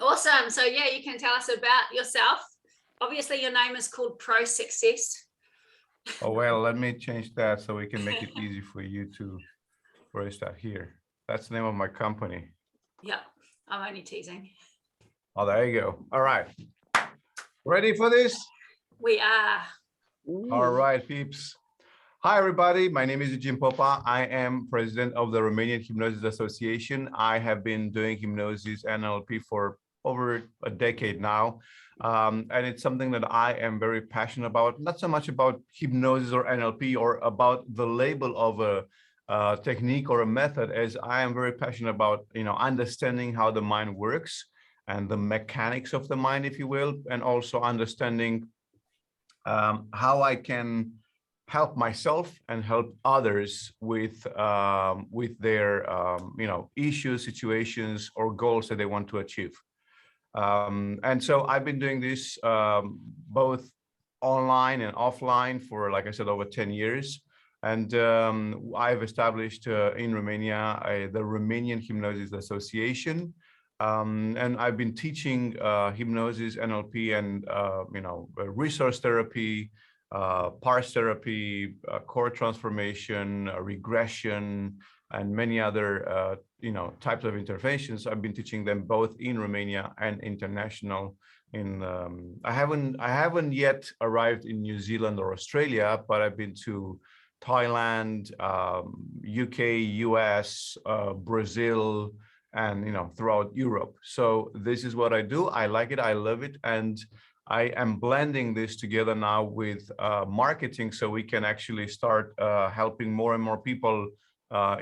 Awesome. So yeah, you can tell us about yourself. Obviously, your name is called Pro Success. Oh, well, let me change that so we can make it easy for you to raise that here. That's the name of my company. Yeah, I'm only teasing. Oh, there you go. All right. Ready for this? We are. All right, peeps. Hi, everybody. My name is Eugen Popa. I am president of the Romanian Hypnosis Association. I have been doing hypnosis and NLP for over a decade now. And it's something that I am very passionate about, not so much about hypnosis or NLP or about the label of a technique or a method, as I am very passionate about, understanding how the mind works and the mechanics of the mind, if you will, and also understanding how I can help myself and help others with their issues, situations, or goals that they want to achieve. And so I've been doing this both online and offline for, like I said, over 10 years. And I've established in Romania the Romanian Hypnosis Association. And I've been teaching hypnosis, NLP, and resource therapy, parts therapy, core transformation, regression, and many other types of interventions. I've been teaching them both in Romania and international. I haven't yet arrived in New Zealand or Australia, but I've been to Thailand, UK, US, Brazil, and throughout Europe. So this is what I do. I like it. I love it. And I am blending this together now with marketing, so we can actually start helping more and more people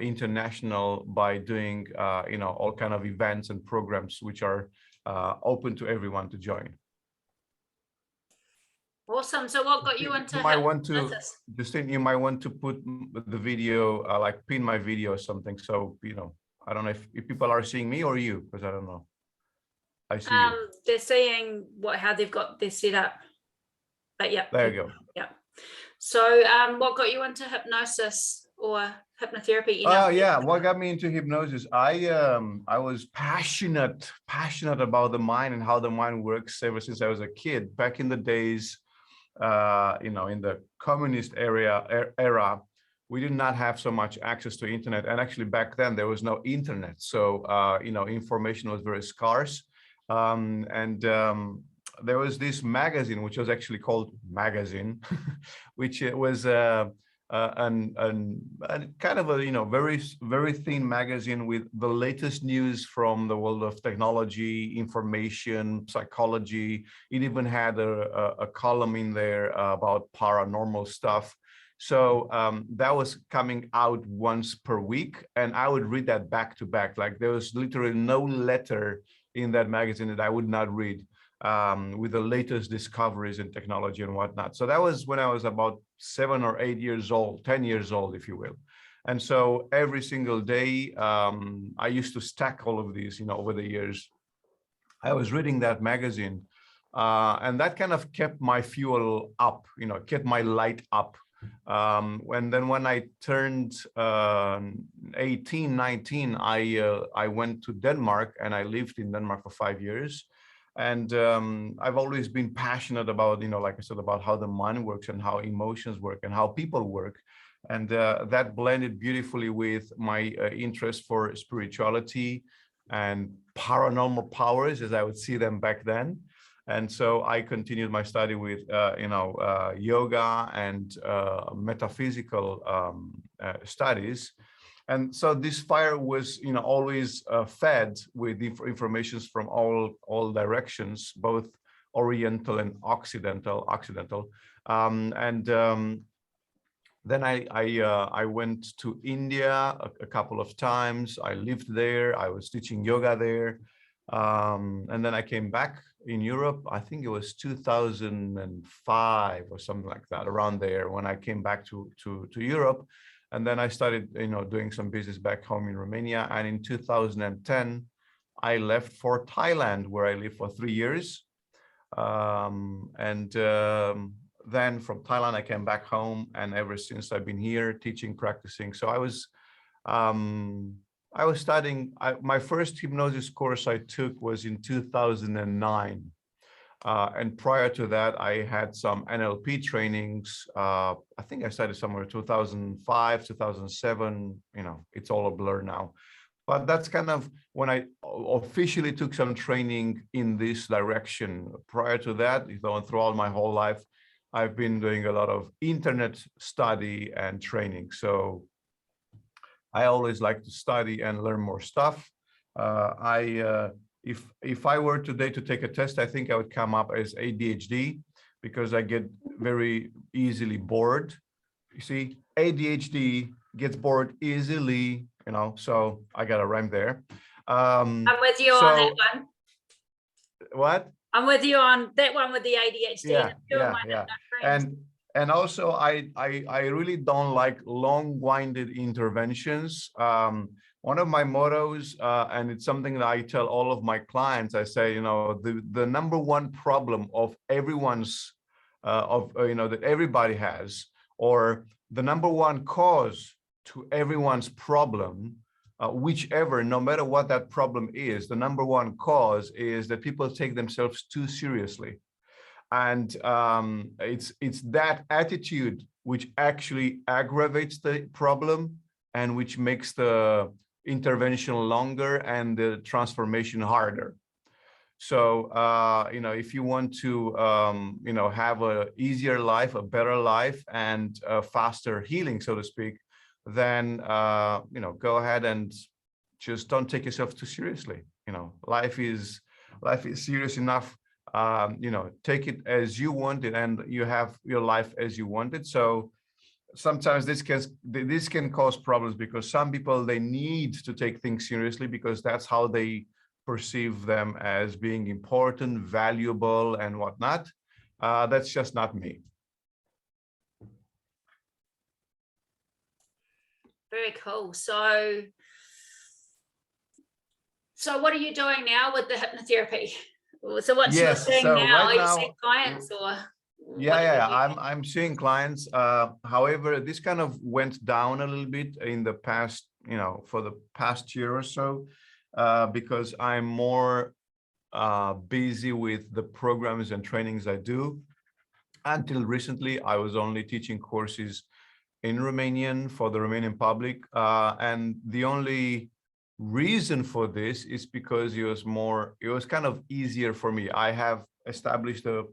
international by doing all kind of events and programs which are open to everyone to join. Awesome. So what got you into you might want to, hypnosis? Justine, you might want to put the video, like pin my video or something. So, I don't know if people are seeing me or you, because I don't know. I see you. They're seeing how they've got this set up. But yeah. There you go. Yeah. So what got you into hypnosis or hypnotherapy? Oh yeah, what got me into hypnosis? I was passionate about the mind and how the mind works ever since I was a kid. Back in the days, in the communist era, we did not have so much access to internet, and actually back then there was no internet, so information was very scarce. There was this magazine which was actually called Magazine, which it was a kind of a very thin magazine with the latest news from the world of technology, information, psychology. It even had a column in there about paranormal stuff. So that was coming out once per week, and I would read that back to back. Like, there was literally no letter in that magazine that I would not read, with the latest discoveries in technology and whatnot. So that was when I was about 7 or 8 years old, 10 years old, if you will. And so every single day, I used to stack all of these, over the years. I was reading that magazine, and that kind of kept my fuel up, kept my light up. When I turned 18, 19, I went to Denmark, and I lived in Denmark for 5 years. And I've always been passionate about, like I said, about how the mind works and how emotions work and how people work. And that blended beautifully with my interest for spirituality and paranormal powers, as I would see them back then. And so I continued my study with, yoga and metaphysical studies. And so this fire was, always fed with informations from all directions, both Oriental and Occidental. Then I went to India a couple of times. I lived there. I was teaching yoga there. And then I came back in Europe. I think it was 2005 or something like that, around there, when I came back to Europe. And then I started, doing some business back home in Romania. And in 2010, I left for Thailand, where I lived for 3 years. Then from Thailand, I came back home, and ever since I've been here teaching, practicing. So I was I was studying, my first hypnosis course I took was in 2009. And prior to that, I had some NLP trainings. I think I started somewhere 2005, 2007, it's all a blur now. But that's kind of when I officially took some training in this direction. Prior to that, throughout my whole life, I've been doing a lot of internet study and training. So I always like to study and learn more stuff. If I were today to take a test, I think I would come up as ADHD because I get very easily bored. You see, ADHD gets bored easily, so I got a rhyme there. I'm with you on that one. What? I'm with you on that one with the ADHD. Yeah. And also, I really don't like long-winded interventions. One of my mottos, and it's something that I tell all of my clients, I say, the number one problem of everyone's, that everybody has, or the number one cause to everyone's problem, whichever, no matter what that problem is, the number one cause is that people take themselves too seriously. And it's that attitude which actually aggravates the problem and which makes the intervention longer and the transformation harder. So, if you want to, have a easier life, a better life, and a faster healing, so to speak, then, go ahead and just don't take yourself too seriously. Life is serious enough. Take it as you want it, and you have your life as you want it. So sometimes this can cause problems because some people, they need to take things seriously because that's how they perceive them as being important, valuable, and whatnot. That's just not me. Very cool. So what are you doing now with the hypnotherapy? So what's you're seeing now? Right are you seeing clients or? Yeah. I'm seeing clients. However, this kind of went down a little bit in the past, for the past year or so, because I'm more busy with the programs and trainings I do. Until recently, I was only teaching courses in Romanian for the Romanian public, and the only reason for this is because it was kind of easier for me. I have established a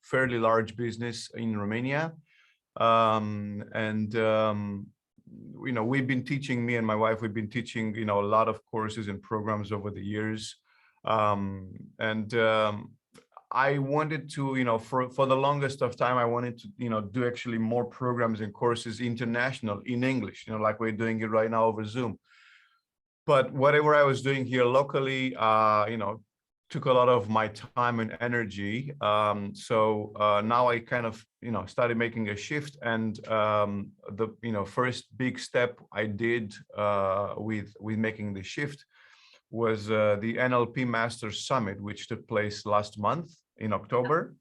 fairly large business in Romania, we've been teaching, me and my wife, we've been teaching a lot of courses and programs over the years, I wanted to, for the longest of time, I wanted to, do actually more programs and courses international in English, like we're doing it right now over Zoom. But whatever I was doing here locally, took a lot of my time and energy. So now I kind of, started making a shift. And the, first big step I did with making the shift was the NLP Masters Summit, which took place last month in October.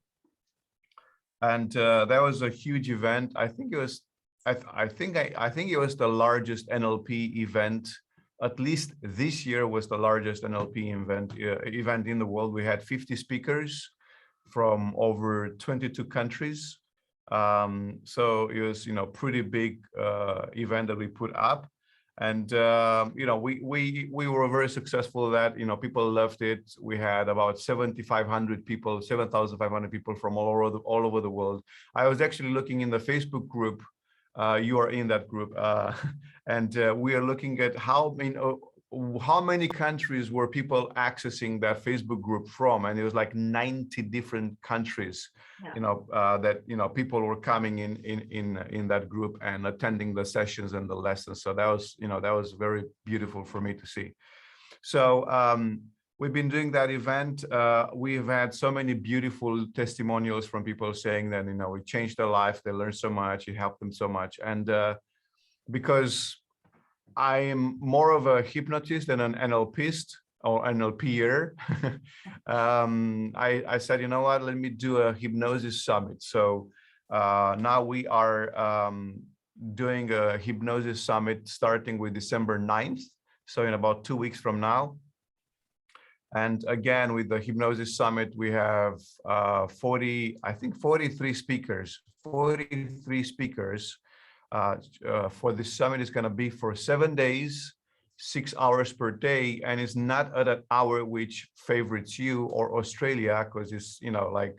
And that was a huge event. I think it was, I think it was the largest NLP event. At least this year was the largest NLP event in the world. We had 50 speakers from over 22 countries. So it was, pretty big event that we put up. And, we were very successful at that. People loved it. We had about 7,500 people, 7,500 people from all over the world. I was actually looking in the Facebook group. You are in that group, and we are looking at how many countries were people accessing that Facebook group from, and it was like 90 different countries. Yeah. That people were coming in that group and attending the sessions and the lessons. So that was very beautiful for me to see. So we've been doing that event. We've had so many beautiful testimonials from people saying that, it changed their life. They learned so much. It helped them so much. And because I am more of a hypnotist than an NLPist or NLPer, I said, you know what, let me do a hypnosis summit. So now we are doing a hypnosis summit starting with December 9th. So in about 2 weeks from now. And again, with the Hypnosis Summit, we have 43 speakers. 43 speakers for this summit is going to be for 7 days, 6 hours per day, and it's not at an hour which favorites you or Australia, because it's, you know, like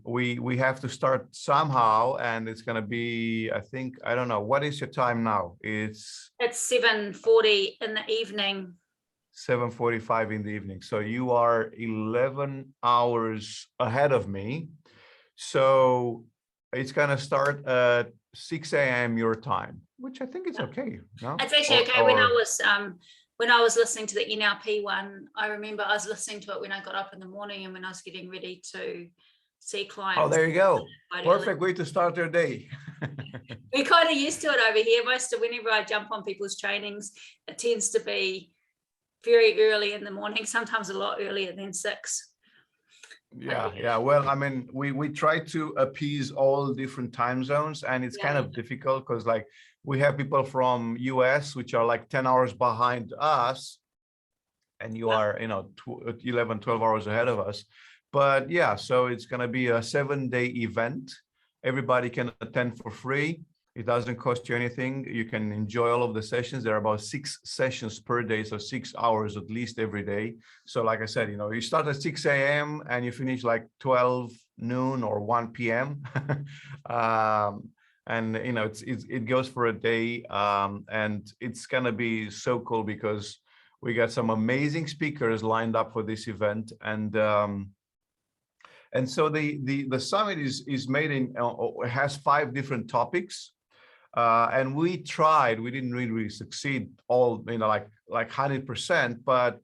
we have to start somehow, and it's going to be, I think, I don't know, what is your time now? It's 7:40 in the evening. 7:45 in the evening. So you are 11 hours ahead of me. So it's going to start at 6 a.m. your time, which I think is okay. No? It's actually okay. When I was listening to the NLP one, I remember I was listening to it when I got up in the morning and when I was getting ready to see clients. Oh, there you go. Perfect way to start your day. We're kind of used to it over here. Whenever I jump on people's trainings, it tends to be very early in the morning, sometimes a lot earlier than 6. Yeah. Well, I mean, we try to appease all different time zones, and it's kind of difficult because, like, we have people from US, which are like 10 hours behind us, and you are, you know, 11, 12 hours ahead of us. But yeah, so it's going to be a 7-day event. Everybody can attend for free. It doesn't cost you anything. You can enjoy all of the sessions. There are about 6 sessions per day, so 6 hours at least every day. So like I said, you know, you start at 6 a.m. and you finish like 12 noon or 1 p.m. And, you know, it goes for a day. And it's going to be so cool because we got some amazing speakers lined up for this event. And so the summit is made in, has 5 different topics. And we didn't really succeed all, you know, like 100%, but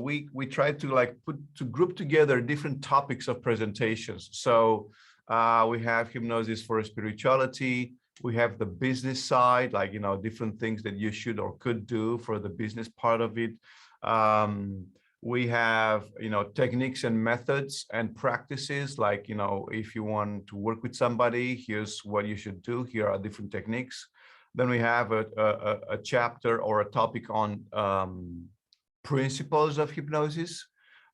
we tried to group together different topics of presentations. So we have hypnosis for spirituality. We have the business side, like, you know, different things that you should or could do for the business part of it. We have, you know, techniques and methods and practices, like, you know, if you want to work with somebody, here's what you should do. Here are different techniques. Then we have a chapter or a topic on principles of hypnosis.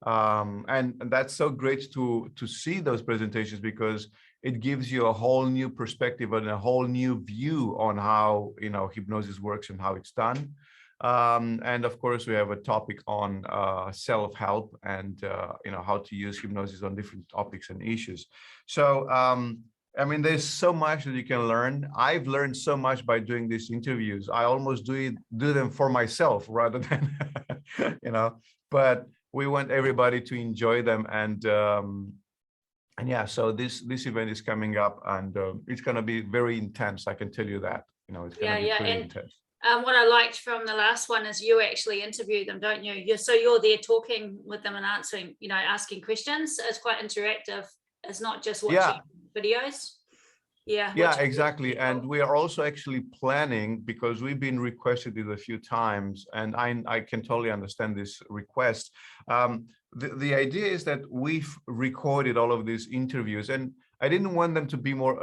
And that's so great to see those presentations, because it gives you a whole new perspective and a whole new view on how, you know, hypnosis works and how it's done. And of course, we have a topic on self-help and, you know, how to use hypnosis on different topics and issues. So, I mean, there's so much that you can learn. I've learned so much by doing these interviews. I almost do them for myself rather than, you know, but we want everybody to enjoy them. And yeah, so this event is coming up, and it's going to be very intense. I can tell you that, you know, it's going to be pretty intense. What I liked from the last one is you actually interview them, don't you? You're there talking with them and answering, you know, asking questions. It's quite interactive. It's not just watching videos. Yeah, exactly. And we are also actually planning, because we've been requested it a few times, and I can totally understand this request. The idea is that we've recorded all of these interviews, and I didn't want them to be more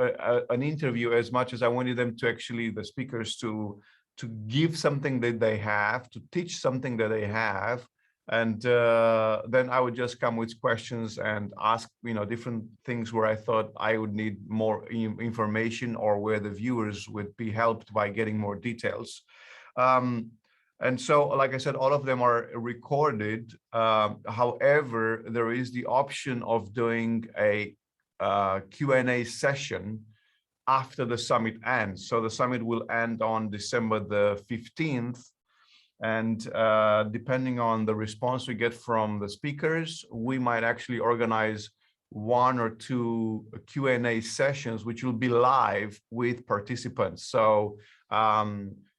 an interview as much as I wanted them to actually, the speakers, to give something that they have, to teach something that they have. And then I would just come with questions and ask, you know, different things where I thought I would need more information, or where the viewers would be helped by getting more details. And so, like I said, all of them are recorded. However, there is the option of doing a Q&A session after the summit ends. So the summit will end on December the 15th. And depending on the response we get from the speakers, we might actually organize 1 or 2 Q&A sessions, which will be live with participants. So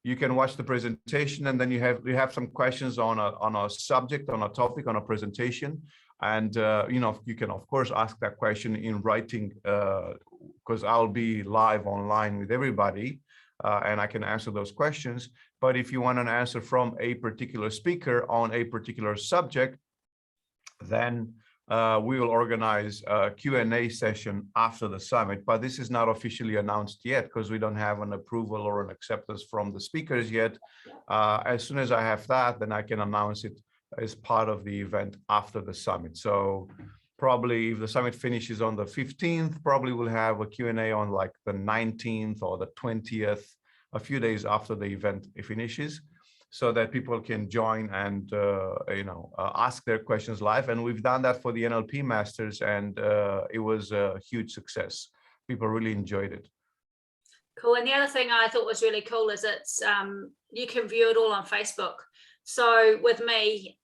you can watch the presentation, and then you have some questions on a subject, on a topic, on a presentation. And you know, you can of course ask that question in writing, because I'll be live online with everybody, and I can answer those questions. But if you want an answer from a particular speaker on a particular subject, then we will organize a Q&A session after the summit, but this is not officially announced yet because we don't have an approval or an acceptance from the speakers yet. As soon as I have that, then I can announce it as part of the event after the summit. So probably if the summit finishes on the 15th, probably we'll have a Q&A on like the 19th or the 20th, a few days after the event finishes, so that people can join and ask their questions live. And we've done that for the NLP Masters, and it was a huge success. People really enjoyed it. Cool. And the other thing I thought was really cool is it's you can view it all on Facebook. So with me,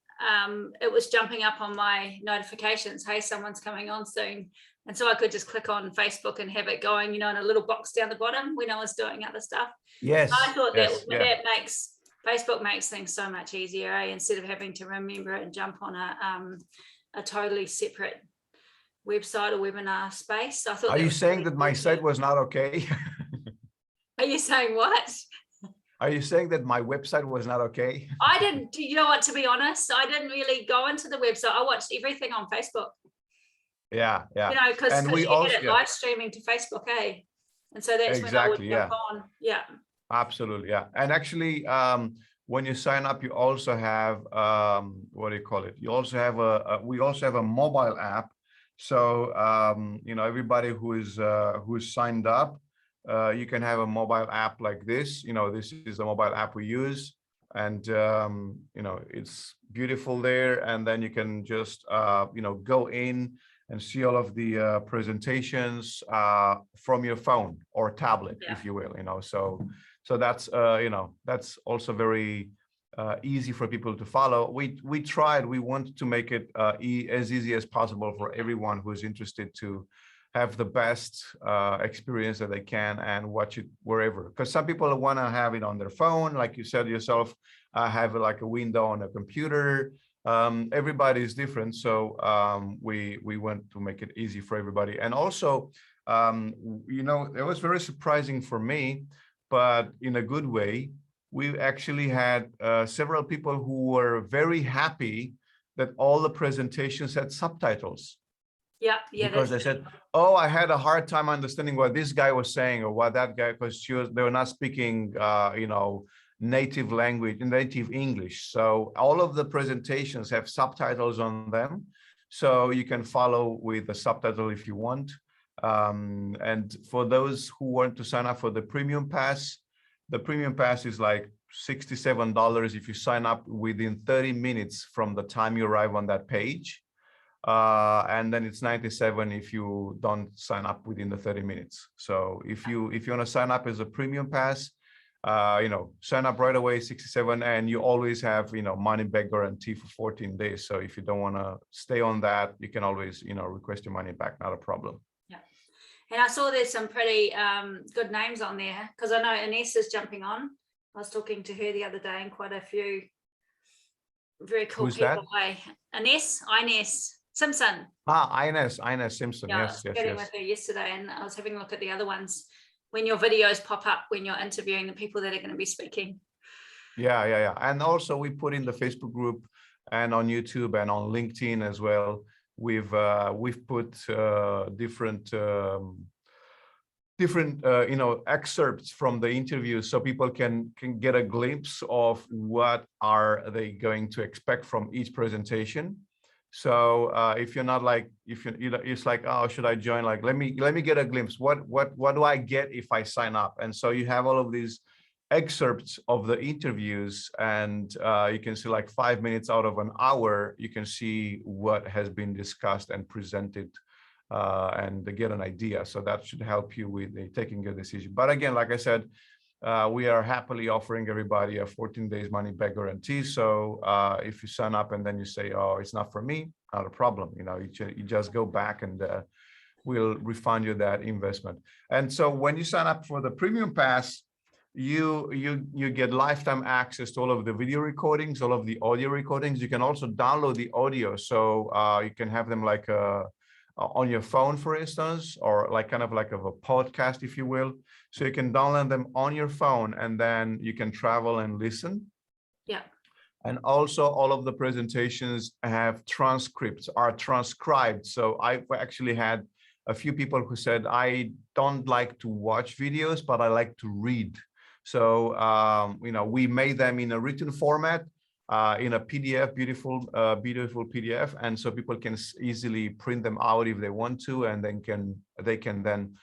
it was jumping up on my notifications, hey, someone's coming on soon. And so I could just click on Facebook and have it going, in a little box down the bottom when I was doing other stuff. Yes. So I thought yes, that makes Facebook makes things so much easier, instead of having to remember it and jump on a totally separate website or webinar space. I thought. Are you saying that my site was not okay? Are you saying what? Are you saying that my website was not okay? I didn't, you know what, to be honest, I didn't really go into the website. I watched everything on Facebook. Yeah. Because you get it live streaming to Facebook, and so that's when I would jump on. Yeah. Absolutely, yeah. And actually, when you sign up, you also have what do you call it? You also have we also have a mobile app. So everybody who is signed up, you can have a mobile app like this. This is a mobile app we use, and it's beautiful there. And then you can just go in and see all of the presentations from your phone or tablet, if you will. So that's that's also very easy for people to follow. We want to make it as easy as possible for everyone who is interested to have the best experience that they can and watch it wherever. Because some people want to have it on their phone, like you said yourself, have like a window on a computer. Everybody is different, so we want to make it easy for everybody. And also, it was very surprising for me, but in a good way. We actually had several people who were very happy that all the presentations had subtitles. Yeah. Because they said, "Oh, I had a hard time understanding what this guy was saying or what that guy," because they were not speaking, native language, native English. So all of the presentations have subtitles on them, so you can follow with the subtitle if you want. And for those who want to sign up for the premium pass is like $67 if you sign up within 30 minutes from the time you arrive on that page. And then it's $97 if you don't sign up within the 30 minutes. So if you want to sign up as a premium pass, sign up right away, $67, and you always have, money back guarantee for 14 days. So if you don't want to stay on that, you can always, request your money back, not a problem. Yeah. And I saw there's some pretty good names on there, because I know Ines is jumping on. I was talking to her the other day, and quite a few very cool Who's people. that? Ines Simpson. Ines Simpson. Yeah, yes. I was chatting with her yesterday, and I was having a look at the other ones when your videos pop up when you're interviewing the people that are going to be speaking. Yeah. And also we put in the Facebook group and on YouTube and on LinkedIn as well. We've put different excerpts from the interviews, so people can get a glimpse of what are they going to expect from each presentation. So if you're not like, it's like, oh, should I join? Like, let me get a glimpse. What do I get if I sign up? And so you have all of these excerpts of the interviews, and you can see like 5 minutes out of an hour, you can see what has been discussed and presented, and get an idea. So that should help you with taking your decision. But again, like I said, we are happily offering everybody a 14 days money back guarantee. So if you sign up and then you say, oh, it's not for me, not a problem. You just go back and we'll refund you that investment. And so when you sign up for the premium pass, you get lifetime access to all of the video recordings, all of the audio recordings. You can also download the audio. So you can have them like on your phone, for instance, or like kind of like a podcast, if you will. So you can download them on your phone, and then you can travel and listen. Yeah. And also all of the presentations have transcripts, are transcribed. So I've actually had a few people who said, I don't like to watch videos, but I like to read. So, you know, we made them in a written format, in a PDF, beautiful PDF. And so people can easily print them out if they want to, and then they can then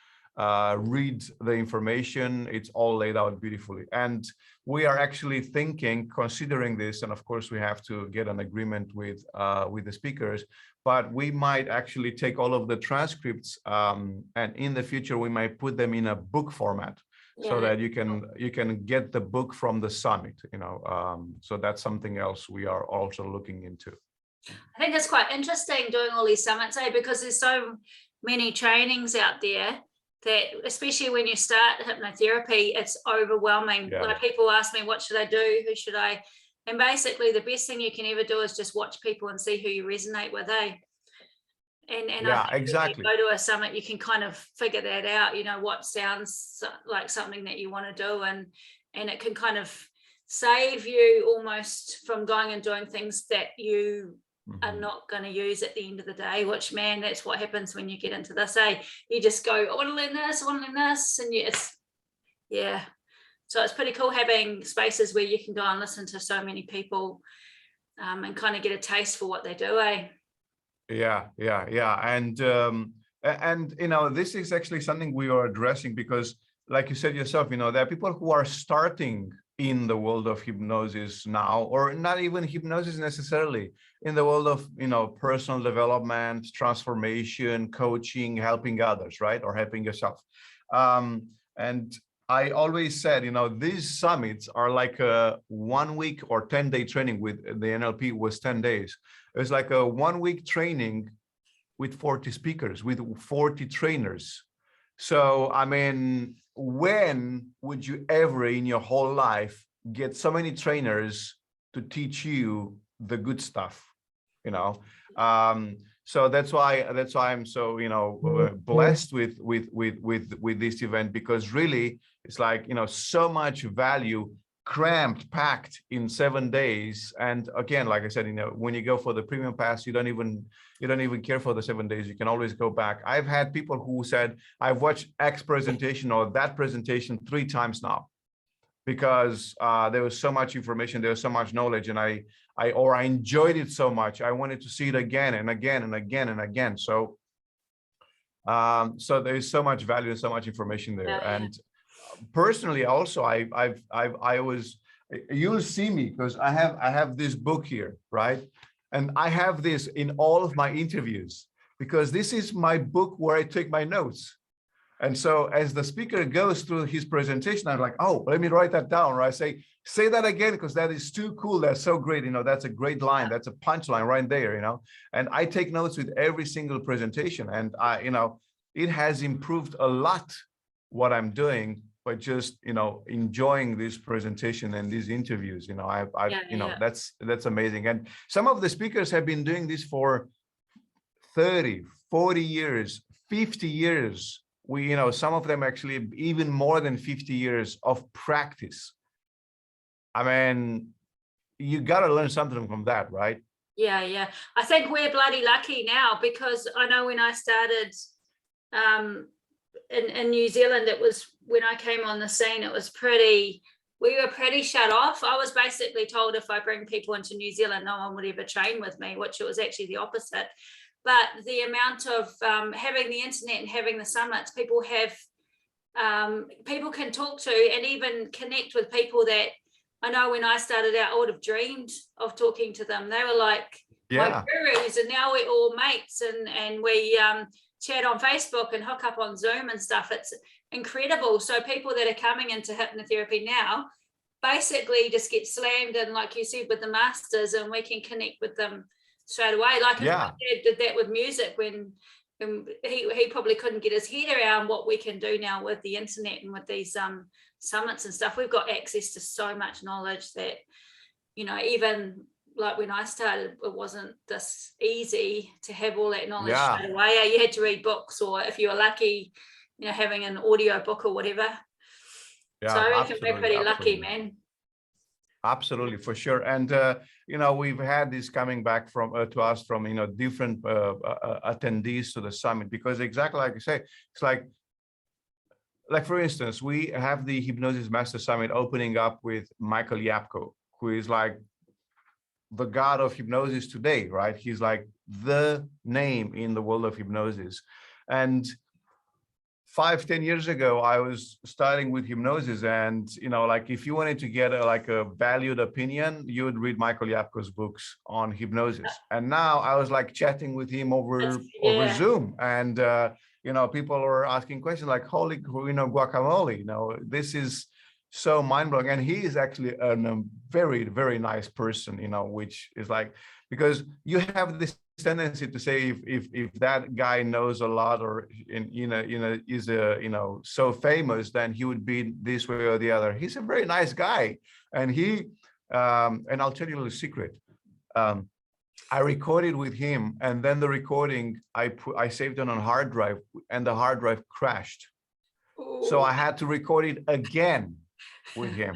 read the information. It's all laid out beautifully. And we are actually thinking, considering this, and of course we have to get an agreement with the speakers, but we might actually take all of the transcripts, and in the future we might put them in a book format, so that you can get the book from the summit, you know. So that's something else we are also looking into. I think it's quite interesting doing all these summits, because there's so many trainings out there that, especially when you start hypnotherapy, it's overwhelming. Like, people ask me, what should I do? Who should I? And basically the best thing you can ever do is just watch people and see who you resonate with, eh? And yeah, I think exactly. when you go to a summit, you can kind of figure that out, you know, what sounds like something that you want to do, and it can kind of save you almost from going and doing things that you are not going to use at the end of the day, which, man, that's what happens when you get into this, eh? You just go, I want to learn this, I want to learn this, and so it's pretty cool having spaces where you can go and listen to so many people, and kind of get a taste for what they do, eh? Yeah. And you know, this is actually something we are addressing, because like you said yourself, you know, there are people who are starting in the world of hypnosis now, or not even hypnosis necessarily, in the world of, you know, personal development, transformation, coaching, helping others, right? Or helping yourself. And I always said, you know, these summits are like a 1 week or 10-day training. With the NLP was 10 days. It was like a 1 week training with 40 speakers, with 40 trainers. So, I mean, when would you ever in your whole life get so many trainers to teach you the good stuff, you know? So that's why I'm so, you know, blessed with this event, because really it's like, you know, so much value cramped, packed in 7 days. And again, like I said, you know, when you go for the premium pass, you don't even care for the 7 days. You can always go back. I've had people who said, I've watched X presentation or that presentation 3 times now, because there was so much information, there was so much knowledge, and I enjoyed it so much, I wanted to see it again and again and again and again. So so there's so much value and so much information there. And personally, also, I was, you'll see me, because I have this book here, right? And I have this in all of my interviews, because this is my book where I take my notes. And so as the speaker goes through his presentation, I'm like, oh, let me write that down. Or I say that again, because that is too cool. That's so great. You know, that's a great line. That's a punchline right there, you know. And I take notes with every single presentation. And you know, it has improved a lot what I'm doing, by just, you know, enjoying this presentation and these interviews. You know, you know, that's amazing. And some of the speakers have been doing this for 30, 40 years, 50 years. You know, some of them actually even more than 50 years of practice. I mean, you got to learn something from that, right? Yeah. I think we're bloody lucky now, because I know when I started in New Zealand, it was when I came on the scene, it was we were pretty shut off. I was basically told if I bring people into New Zealand, no one would ever train with me, which it was actually the opposite. But the amount of having the internet and having the summits, people can talk to and even connect with people that I know when I started out, I would have dreamed of talking to them. They were like my gurus, and now we're all mates, and we chat on Facebook and hook up on Zoom and stuff. It's incredible. So people that are coming into hypnotherapy now basically just get slammed in, like you said, with the masters, and we can connect with them straight away. Like if my dad did that with music, when he probably couldn't get his head around what we can do now with the internet and with these summits and stuff. We've got access to so much knowledge that, you know, even like when I started, it wasn't this easy to have all that knowledge straight away. You had to read books, or if you were lucky, you know, having an audio book or whatever. So I reckon we're pretty lucky, man. Absolutely, for sure. And you know, we've had this coming back from to us from, you know, different attendees to the summit, because exactly like you say, it's like for instance, we have the Hypnosis Master Summit opening up with Michael Yapko, who is like the god of hypnosis today, right? He's like the name in the world of hypnosis. And 5-10 years ago, I was starting with hypnosis, and you know, like if you wanted to get like a valued opinion, you would read Michael Yapko's books on hypnosis. And now I was like chatting with him over Zoom, and you know, people are asking questions like, "Holy, you know, guacamole!" You know, this is so mind blowing, and he is actually a very, very nice person. You know, which is like, because you have this tendency to say if that guy knows a lot, or is so famous, then he would be this way or the other. He's a very nice guy, and and I'll tell you a little secret. I recorded with him, and then the recording I saved it on a hard drive, and the hard drive crashed. So I had to record it again with him.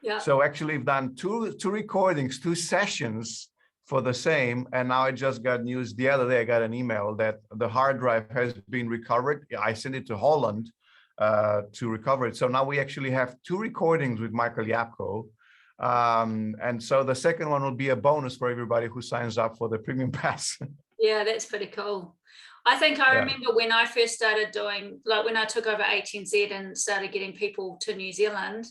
Yeah. So actually I've done two recordings, 2 sessions for the same. And now I just got news the other day. I got an email that the hard drive has been recovered. I sent it to Holland to recover it. So now we actually have 2 recordings with Michael Yapko. And so the second one will be a bonus for everybody who signs up for the premium pass. Yeah, that's pretty cool. I think I remember when I first started doing, like when I took over 18Z and started getting people to New Zealand,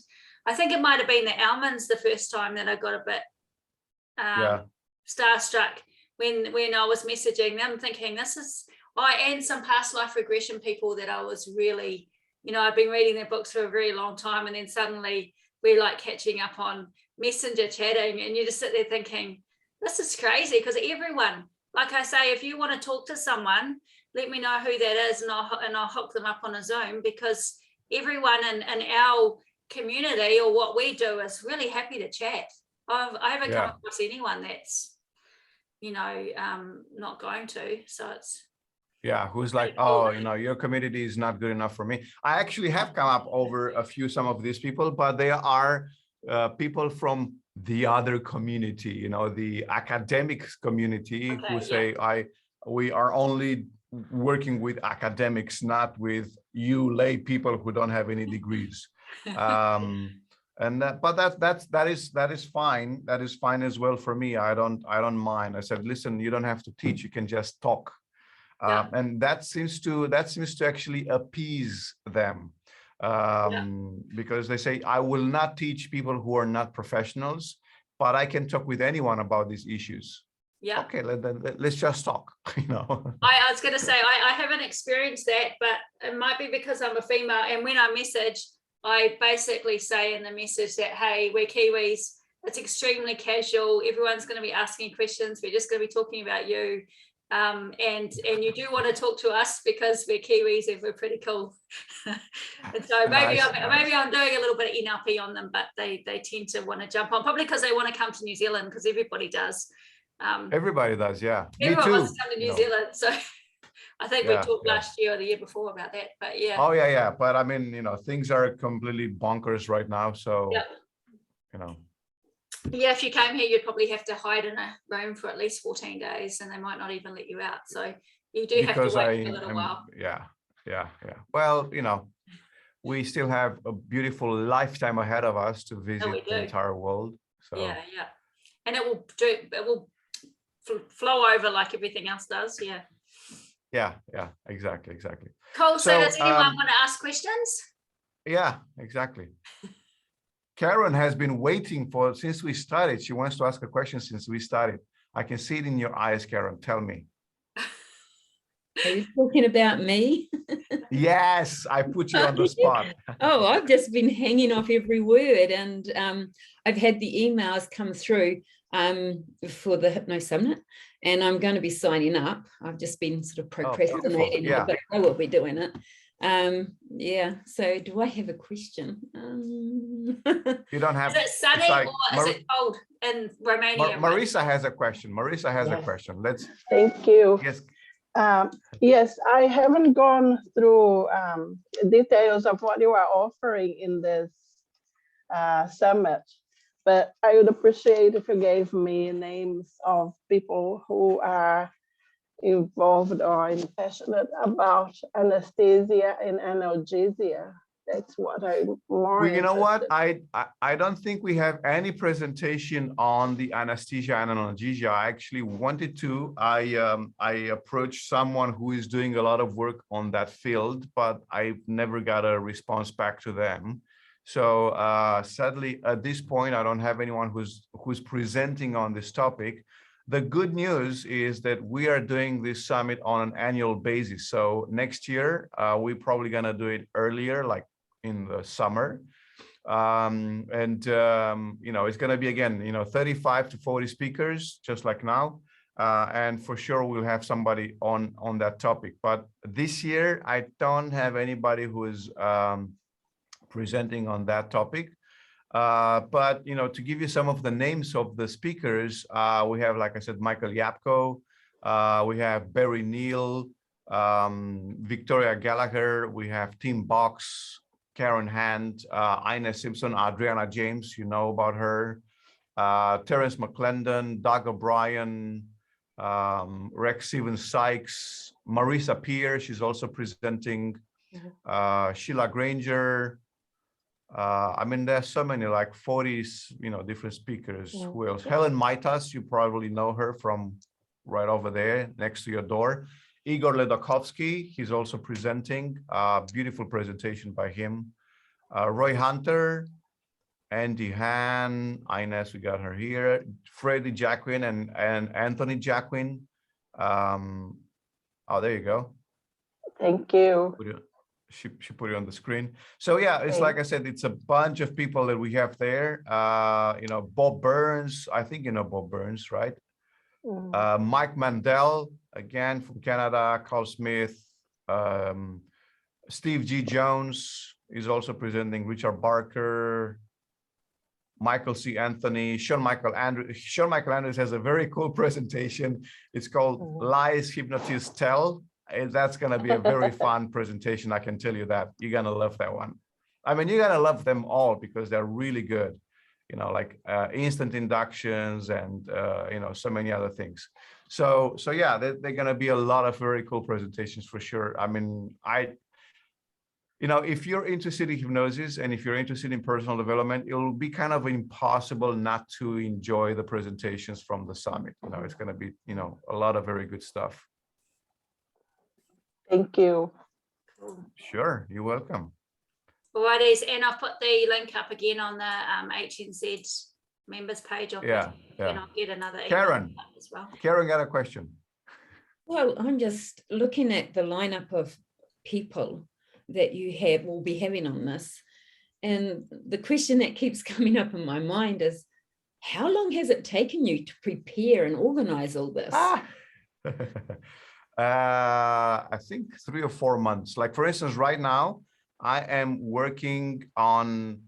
I think it might have been the Almonds the first time that I got a bit starstruck when I was messaging them, thinking this is, and some past life regression people that I was really, you know, I've been reading their books for a very long time, and then suddenly we're like catching up on Messenger chatting, and you just sit there thinking, this is crazy, because everyone, like I say, if you want to talk to someone, let me know who that is, and I'll hook them up on a Zoom, because everyone in our community or what we do is really happy to chat. I haven't come across anyone that's, you know, not going to. So it's who's like, oh, you know, your community is not good enough for me. I actually have come up over some of these people, but they are people from the other community, you know, the academics community, who say, we are only working with academics, not with you lay people who don't have any degrees. And that is fine. That is fine as well for me. I don't mind. I said, listen, you don't have to teach. You can just talk. And that seems to actually appease them, because they say, I will not teach people who are not professionals, but I can talk with anyone about these issues. Yeah. Okay, let's just talk. You know. I was going to say I haven't experienced that, but it might be because I'm a female. And when I message, I basically say in the message that, hey, we're Kiwis. It's extremely casual. Everyone's going to be asking questions. We're just going to be talking about you. And you do want to talk to us because we're Kiwis and we're pretty cool. And so maybe I'm doing a little bit of NLP on them, but they tend to want to jump on, probably because they want to come to New Zealand, because everybody does. Everybody does, yeah. Everyone wants to come to New Zealand, so I think we talked last year or the year before about that, but yeah. Oh yeah. But I mean, you know, things are completely bonkers right now, so you know. Yeah, if you came here, you'd probably have to hide in a room for at least 14 days, and they might not even let you out. So you do have to wait for a little while. Yeah. Well, you know, we still have a beautiful lifetime ahead of us to visit the entire world. So yeah, and it will flow over like everything else does. Yeah, exactly. Cool. So does anyone want to ask questions? Yeah, exactly. Karen has been waiting since we started. She wants to ask a question since we started. I can see it in your eyes, Karen. Tell me. Are you talking about me? Yes, I put you on the spot. Oh, I've just been hanging off every word, and I've had the emails come through for the Hypno Summit, and I'm going to be signing up. I've just been sort of procrastinating, but I know what we're doing it. So do I have a question? You don't have. Is it sunny or is it cold in Romania? Marisa has a question. Let's. Thank you. Yes. Yes, I haven't gone through details of what you are offering in this summit, but I would appreciate if you gave me names of people who are involved or passionate about anesthesia and analgesia. That's what I'm more Well, you know what? interested. I don't think we have any presentation on the anesthesia and analgesia. I actually wanted to. I approached someone who is doing a lot of work on that field, but I've never got a response back to them. So sadly, at this point, I don't have anyone who's presenting on this topic. The good news is that we are doing this summit on an annual basis. So next year, we're probably gonna do it earlier, like in the summer. You know, it's going to be again, you know, 35 to 40 speakers, just like now. And for sure, we'll have somebody on that topic. But this year, I don't have anybody who is presenting on that topic. But, you know, to give you some of the names of the speakers, we have, like I said, Michael Yapko, we have Barry Neal, Victoria Gallagher, we have Tim Box, Karen Hand, Ines Simpson, Adriana James, you know about her, Terence McClendon, Doug O'Brien, Rex Stevens Sykes, Marisa Peer, she's also presenting, Sheila Granger. I mean, there's so many, like 40, you know, different speakers. Who else? Helen Maitas, you probably know her from right over there next to your door. Igor Ledokovsky, he's also presenting, beautiful presentation by him. Roy Hunter, Andy Han, Ines, we got her here. Freddie Jacquin and Anthony Jacquin. Oh, there you go. Thank you. She put it on the screen. So yeah, it's like I said, it's a bunch of people that we have there. You know, Bob Burns, I think you know Bob Burns, right? Mike Mandel, again from Canada, Carl Smith, Steve G. Jones is also presenting, Richard Barker, Michael C. Anthony, Sean Michael Andrews. Sean Michael Andrews has a very cool presentation. It's called Lies Hypnotists Tell. And that's going to be a very fun presentation. I can tell you that. You're going to love that one. I mean, you're going to love them all because they're really good. You know, like instant inductions and, you know, so many other things. So yeah, they're going to be a lot of very cool presentations for sure. I mean, you know, if you're interested in hypnosis and if you're interested in personal development, it'll be kind of impossible not to enjoy the presentations from the summit. You know, it's going to be, you know, a lot of very good stuff. Thank you. Sure, you're welcome. Alrighties, and I'll put the link up again on the HNZ members page. And I'll get another email Karen as well. Karen got a question. Well, I'm just looking at the lineup of people that you will be having on this. And the question that keeps coming up in my mind is, how long has it taken you to prepare and organize all this? I think 3 or 4 months. Like, for instance, right now, I am working on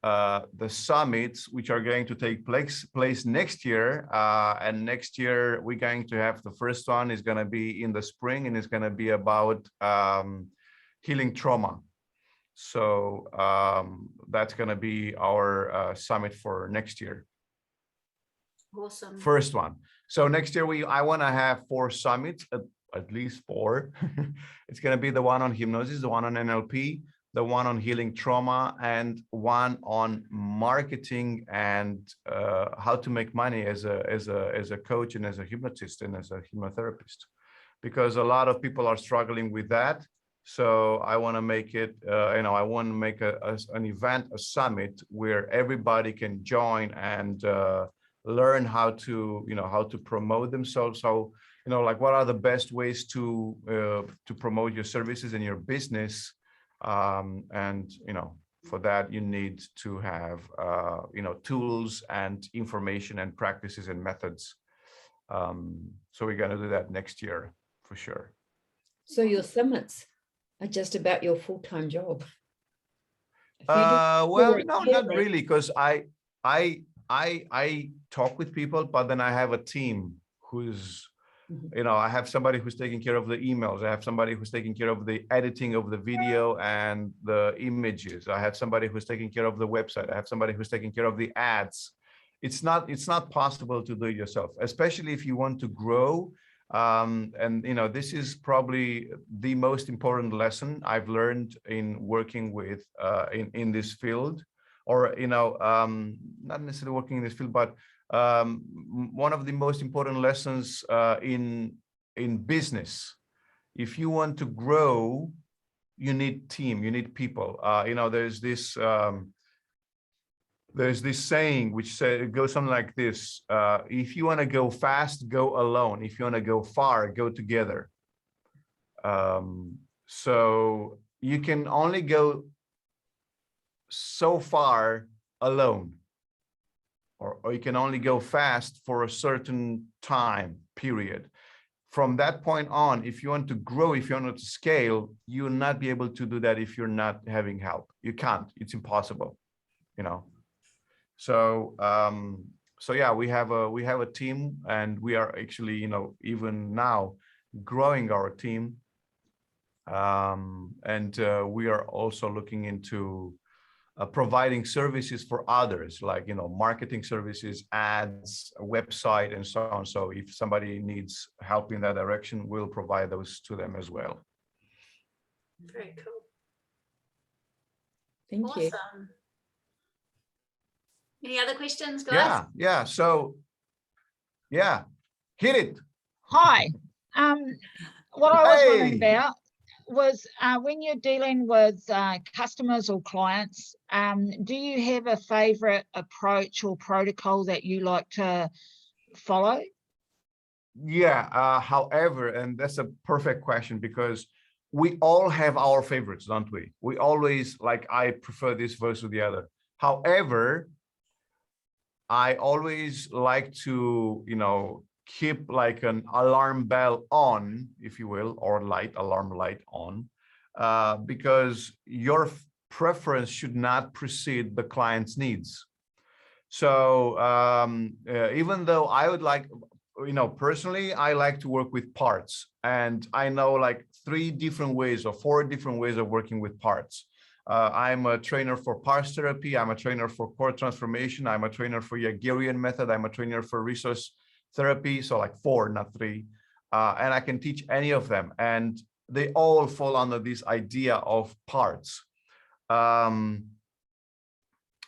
the summits, which are going to take place next year. And next year, we're going to have the first one is going to be in the spring, and it's going to be about healing trauma. So that's going to be our summit for next year. Awesome. First one. So next year, I want to have 4 summits, at least 4. It's going to be the one on hypnosis, the one on NLP, the one on healing trauma, and one on marketing and how to make money as a coach and as a hypnotist and as a hypnotherapist, because a lot of people are struggling with that. So I want to make it, you know, I want to make an event, a summit where everybody can join and learn how to, you know, how to promote themselves. So, you know, like what are the best ways to promote your services and your business. And, you know, for that, you need to have, you know, tools and information and practices and methods. So we're going to do that next year for sure. So your summits are just about your full-time job? Well, no, not really, because I talk with people, but then I have a team who's You know, I have somebody who's taking care of the emails. I have somebody who's taking care of the editing of the video and the images. I have somebody who's taking care of the website. I have somebody who's taking care of the ads. It's not possible to do it yourself, especially if you want to grow. And you know, this is probably the most important lesson I've learned in working with in this field, or you know, not necessarily working in this field, but one of the most important lessons in business. If you want to grow, you need team, you need people. You know, there's this saying which goes something like this: if you want to go fast, go alone. If you want to go far, go together. So you can only go so far alone, or you can only go fast for a certain time period. From that point on, if you want to grow, if you want to scale, you will not be able to do that if you're not having help. You can't. It's impossible, you know. So so yeah, we have a team, and we are actually, you know, even now growing our team, and we are also looking into providing services for others, like, you know, marketing services, ads, a website, and so on. So if somebody needs help in that direction, we'll provide those to them as well. Very cool. Thank you. Awesome. Any other questions, guys? Yeah. So, yeah, hit it. Hi. What I was wondering Hey. about was when you're dealing with customers or clients, do you have a favorite approach or protocol that you like to follow? Yeah, however, and that's a perfect question, because we all have our favorites, don't we? We always, like, I prefer this versus the other. However, I always like to, you know, keep like an alarm bell on, if you will, or alarm light on, because your preference should not precede the client's needs. So even though I would like, you know, personally, I like to work with parts, and I know like 3 different ways or 4 different ways of working with parts. I'm a trainer for parts therapy. I'm a trainer for core transformation. I'm a trainer for Jaegerian method. I'm a trainer for resource therapy. So like 4, not 3. And I can teach any of them. And they all fall under this idea of parts.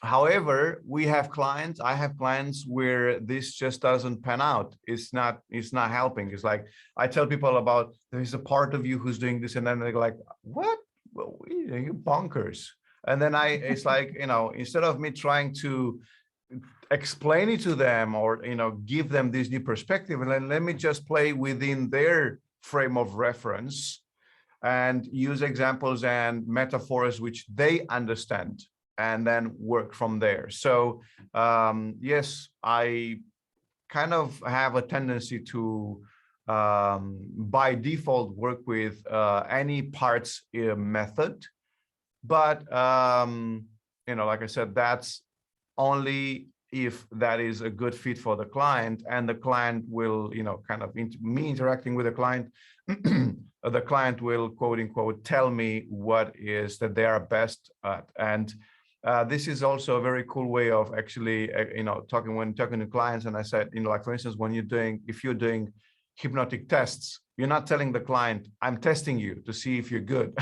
However, we have clients, I have clients where this just doesn't pan out. It's not helping. It's like, I tell people about, there's a part of you who's doing this, and then they're like, what? Well, you bonkers. And then it's like, you know, instead of me trying to explain it to them, or, you know, give them this new perspective, and then let me just play within their frame of reference and use examples and metaphors which they understand, and then work from there. So yes, I kind of have a tendency to by default work with any parts method, but you know, like I said, that's only if that is a good fit for the client, and the client will, you know, kind of me interacting with the client, the client will, quote unquote, tell me what is that they are best at. And this is also a very cool way of actually, you know, talking to clients. And I said, you know, like, for instance, if you're doing hypnotic tests, you're not telling the client, I'm testing you to see if you're good,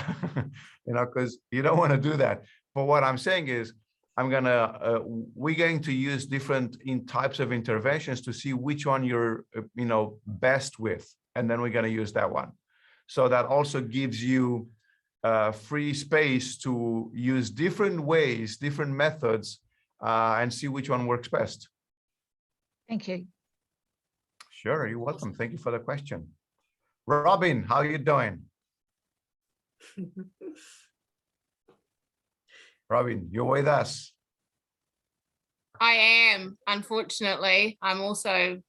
you know, because you don't want to do that. But what I'm saying is, we're going to use different types of interventions to see which one you're, you know, best with. And then we're going to use that one. So that also gives you free space to use different ways, different methods, and see which one works best. Thank you. Sure, you're welcome. Thank you for the question. Robin, how are you doing? Robin, you're with us. I am, unfortunately. I'm also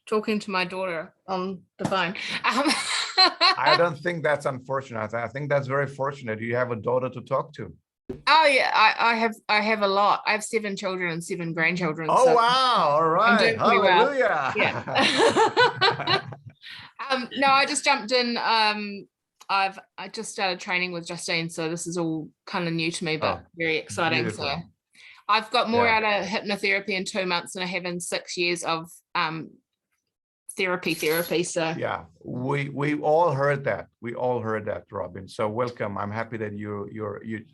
talking to my daughter on the phone. I don't think that's unfortunate. I think that's very fortunate. You have a daughter to talk to. Oh yeah, I have a lot. I have 7 children and 7 grandchildren. Oh so wow! All right, I'm doing pretty well. hallelujah! Yeah. No, I just jumped in. I just started training with Justine, so this is all kind of new to me, but very exciting. Beautiful. So I've got more Yeah. out of hypnotherapy in 2 months than I have in 6 years of therapy. So Yeah, we all heard that. We all heard that, Robin. So welcome. I'm happy that you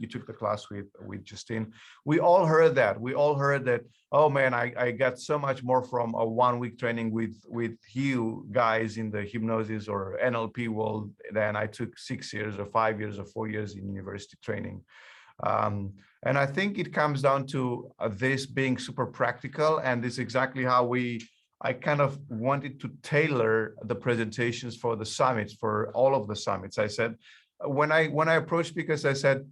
took the class with Justine. We all heard that. We all heard that. Oh man, I got so much more from a 1 week training with you guys in the hypnosis or NLP world than I took 6 years or 5 years or 4 years in university training. And I think it comes down to this being super practical, and this is exactly how I kind of wanted to tailor the presentations for the summits, for all of the summits. I said, when I approached speakers, I said,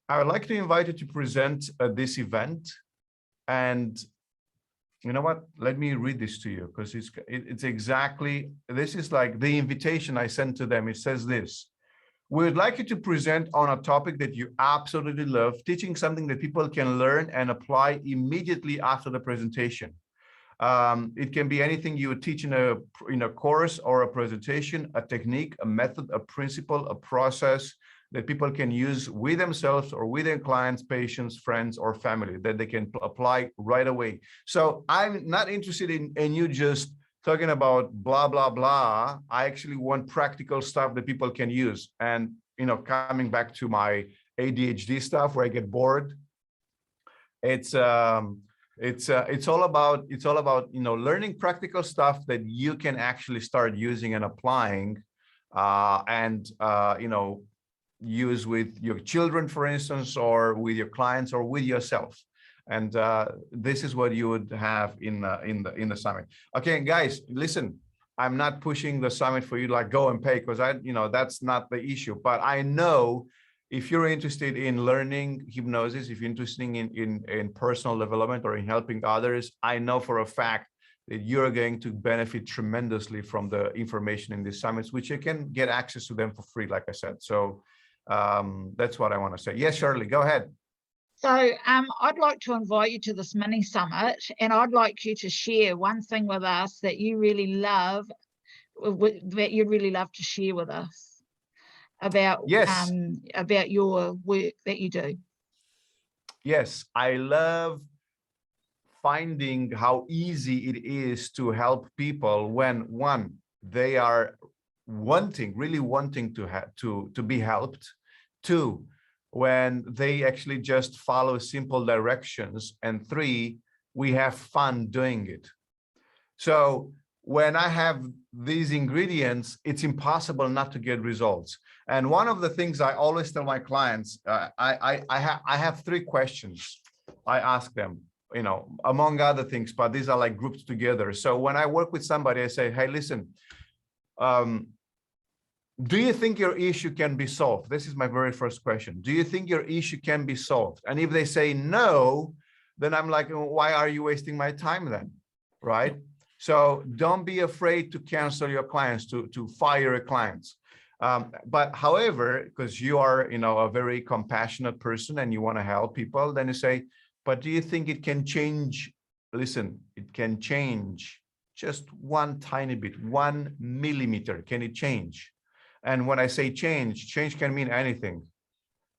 I would like to invite you to present at this event. And you know what? Let me read this to you, because it's exactly, this is like the invitation I sent to them. It says this: we would like you to present on a topic that you absolutely love, teaching something that people can learn and apply immediately after the presentation. It can be anything you would teach in a course or a presentation, a technique, a method, a principle, a process that people can use with themselves or with their clients, patients, friends, or family that they can apply right away. So I'm not interested in you just talking about blah, blah, blah. I actually want practical stuff that people can use. And, coming back to my ADHD stuff where I get bored, it's all about learning practical stuff that you can actually start using and applying, and use with your children, for instance, or with your clients or with yourself. And this is what you would have in the summit. Okay, guys, listen, I'm not pushing the summit for you to go and pay, because that's not the issue. But I know if you're interested in learning hypnosis, if you're interested in personal development or in helping others, I know for a fact that you're going to benefit tremendously from the information in these summits, which you can get access to them for free, like I said. So that's what I want to say. Yes, Shirley, go ahead. So I'd like to invite you to this mini summit, and I'd like you to share one thing with us that you really love, to share with us about, yes, about your work that you do. Yes, I love finding how easy it is to help people when, one, they are really wanting to be helped. Two, when they actually just follow simple directions. And three, we have fun doing it. So when I have these ingredients, it's impossible not to get results. And one of the things I always tell my clients, I have 3 questions I ask them, among other things, but these are like grouped together. So when I work with somebody, I say, hey, listen, do you think your issue can be solved? This is my very first question. Do you think your issue can be solved? And if they say no, then I'm like, why are you wasting my time then? Right? So don't be afraid to cancel your clients, to fire your clients. But however, because you are, a very compassionate person and you want to help people, then you say, but do you think it can change? Listen, it can change just one tiny bit, 1 millimeter. Can it change? And when I say change can mean anything.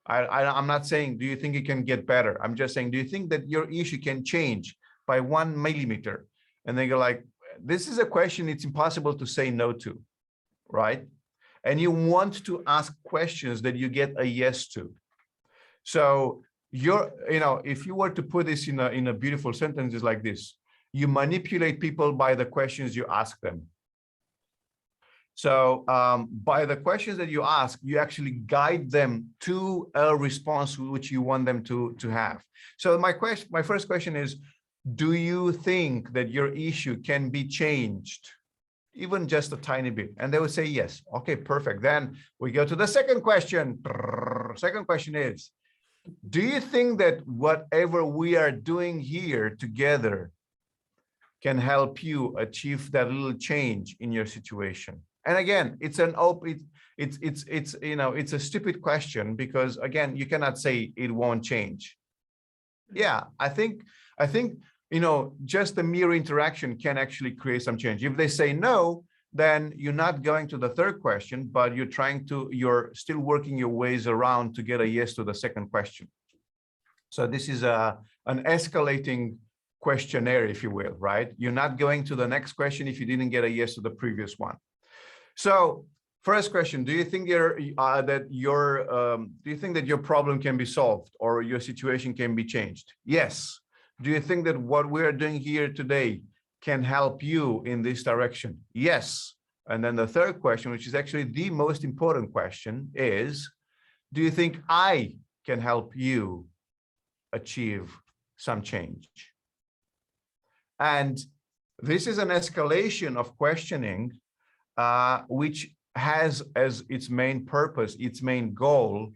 I'm not saying, do you think it can get better? I'm just saying, do you think that your issue can change by 1 millimeter? And they go like, this is a question it's impossible to say no to, right? And you want to ask questions that you get a yes to. So if you were to put this in a beautiful sentence, like this: you manipulate people by the questions you ask them. So by the questions that you ask, you actually guide them to a response which you want them to have. So my first question is, do you think that your issue can be changed, even just a tiny bit? And they would say yes. Okay, perfect. Then we go to the second question. Second question is, do you think that whatever we are doing here together can help you achieve that little change in your situation? And again, it's a stupid question, because again, you cannot say it won't change. Yeah, I think just the mere interaction can actually create some change. If they say no, then you're not going to the third question, but you're still working your ways around to get a yes to the second question. So this is an escalating questionnaire, if you will, right? You're not going to the next question if you didn't get a yes to the previous one. So first question, do you think do you think that your problem can be solved or your situation can be changed? Yes. Do you think that what we are doing here today can help you in this direction? Yes. And then the third question, which is actually the most important question, is, do you think I can help you achieve some change? And this is an escalation of questioning, which has as its main purpose, its main goal,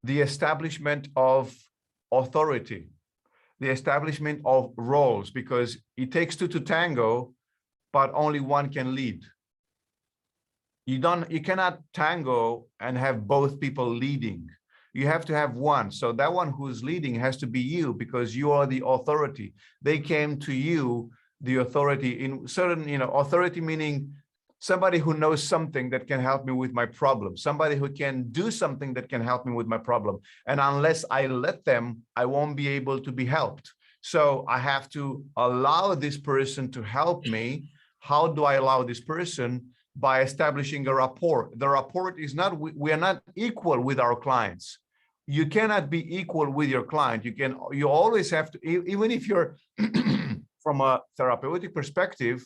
the establishment of authority, the establishment of roles, because it takes two to tango, but only one can lead. You cannot tango and have both people leading. You have to have one. So that one who's leading has to be you, because you are the authority. They came to you, the authority in certain, authority meaning somebody who knows something that can help me with my problem, somebody who can do something that can help me with my problem. And unless I let them, I won't be able to be helped. So I have to allow this person to help me. How do I allow this person? By establishing a rapport. The rapport is not, we are not equal with our clients. You cannot be equal with your client. You always have to, even if you're from a therapeutic perspective,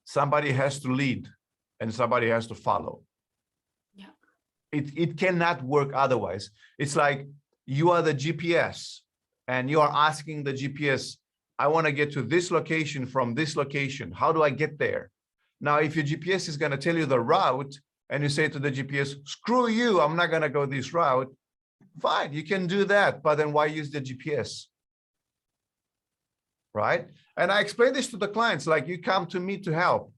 somebody has to lead and somebody has to follow. Yeah. It cannot work otherwise. It's like you are the GPS and you are asking the GPS, I want to get to this location from this location. How do I get there? Now, if your GPS is going to tell you the route and you say to the GPS, screw you, I'm not going to go this route. Fine, you can do that. But then why use the GPS? Right? And I explain this to the clients, like, you come to me to help.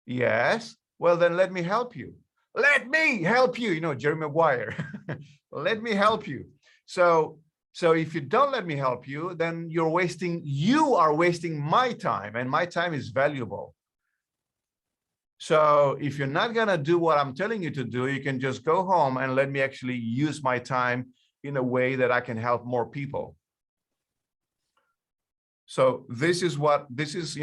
Yes. Well, then let me help you. Let me help you. Jerry Maguire. Let me help you. So if you don't let me help you, then you are wasting my time, and my time is valuable. So if you're not going to do what I'm telling you to do, you can just go home and let me actually use my time in a way that I can help more people. So this is this is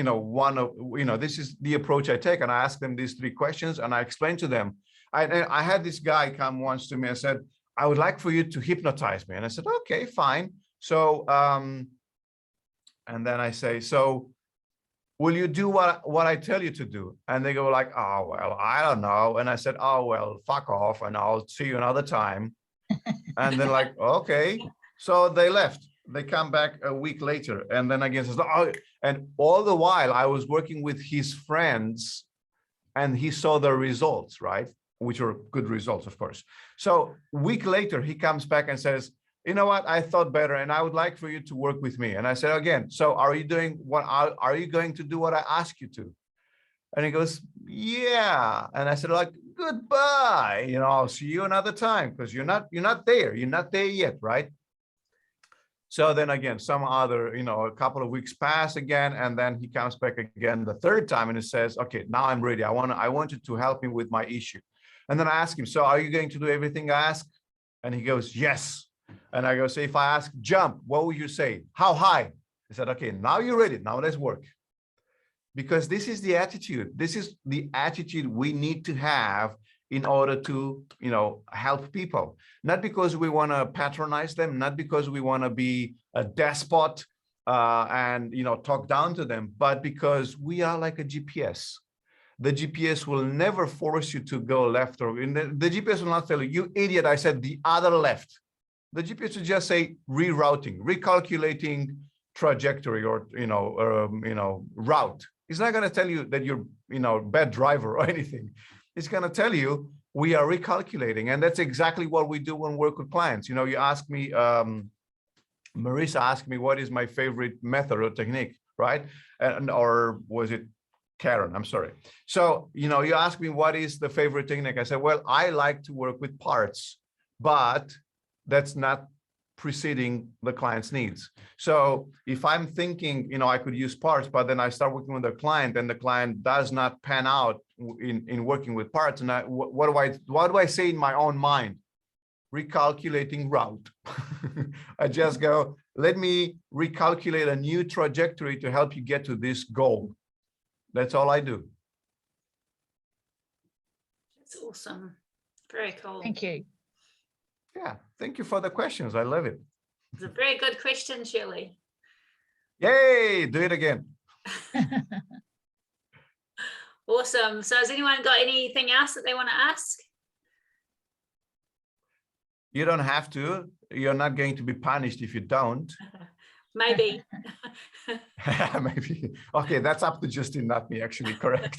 the approach I take. And I ask them these three questions and I explain to them. I had this guy come once to me and said, I would like for you to hypnotize me. And I said, okay, fine. So, and then I say, so will you do what I tell you to do? And they go like, oh, well, I don't know. And I said, oh, well, fuck off and I'll see you another time. And then like, okay. So they left. They come back a week later. And then again, says, oh, and all the while I was working with his friends and he saw the results, right? Which were good results, of course. So a week later, he comes back and says, you know what, I thought better and I would like for you to work with me. And I said, again, so are you going to do what I ask you to? And he goes, yeah. And I said, like, goodbye, I'll see you another time, because you're not there yet, right? So then again, some other, a couple of weeks pass again, and then he comes back again the third time and he says, okay, now I'm ready. I want you to help me with my issue. And then I ask him, so are you going to do everything I ask? And he goes, yes. And I go, so if I ask jump, what would you say? How high? He said, okay, now you're ready. Now let's work. Because this is the attitude. This is the attitude we need to have in order to, help people. Not because we want to patronize them, not because we want to be a despot and, talk down to them, but because we are like a GPS. The GPS will never force you to go left, or the GPS will not tell you, you idiot, I said the other left. The GPS will just say rerouting, recalculating trajectory or, route. It's not going to tell you that you're, bad driver or anything. It's going to tell you we are recalculating. And that's exactly what we do when we work with clients. You ask me, Marissa asked me, what is my favorite method or technique, right? Or was it Karen? I'm sorry. So, you ask me, what is the favorite technique? I said, well, I like to work with parts, but that's not preceding the client's needs. So if I'm thinking, I could use parts, but then I start working with a client and the client does not pan out in working with parts, and what do I say in my own mind? Recalculating route. I just go, let me recalculate a new trajectory to help you get to this goal. That's all I do. That's awesome. Very cool. Thank you. Yeah, thank you for the questions. I love it. It's a very good question, Shirley. Yay, do it again. Awesome. So has anyone got anything else that they want to ask? You don't have to. You're not going to be punished if you don't. Maybe. Maybe. Okay, that's up to Justin, not me, actually. Correct.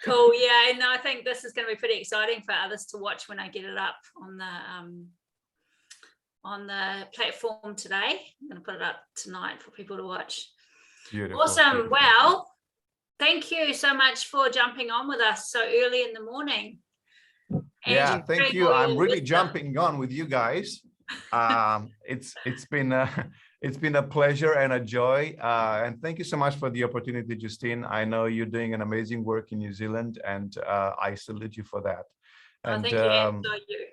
Cool. Yeah, and I think this is going to be pretty exciting for others to watch when I get it up on the platform today. I'm going to put it up tonight for people to watch. Beautiful. Awesome. Beautiful. Well, thank you so much for jumping on with us so early in the morning. Yeah, And thank you. I'm really jumping on with you guys. It's been a pleasure and a joy. And thank you so much for the opportunity, Justine. I know you're doing an amazing work in New Zealand, and I salute you for that. And thank you. And so you.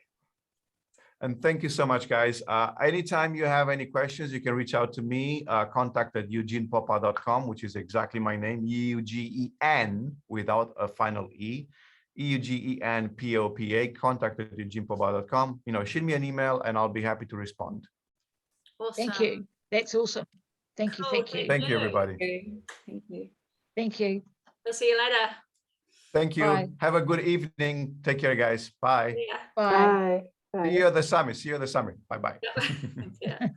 And thank you so much, guys. Anytime you have any questions, you can reach out to me, contact at eugenpopa.com, which is exactly my name, Eugen without a final E, EUGENPOPA, contact at eugenpopa.com. Shoot me an email and I'll be happy to respond. Awesome. Thank you. That's awesome. Thank you. Cool, Thank you. Thank you, everybody. Thank you. Thank you. We'll see you later. Thank you. Bye. Have a good evening. Take care, guys. Bye. See ya. Bye. Bye. Bye. See you at the summit. See you at the summit. Bye-bye. Yep. Yeah.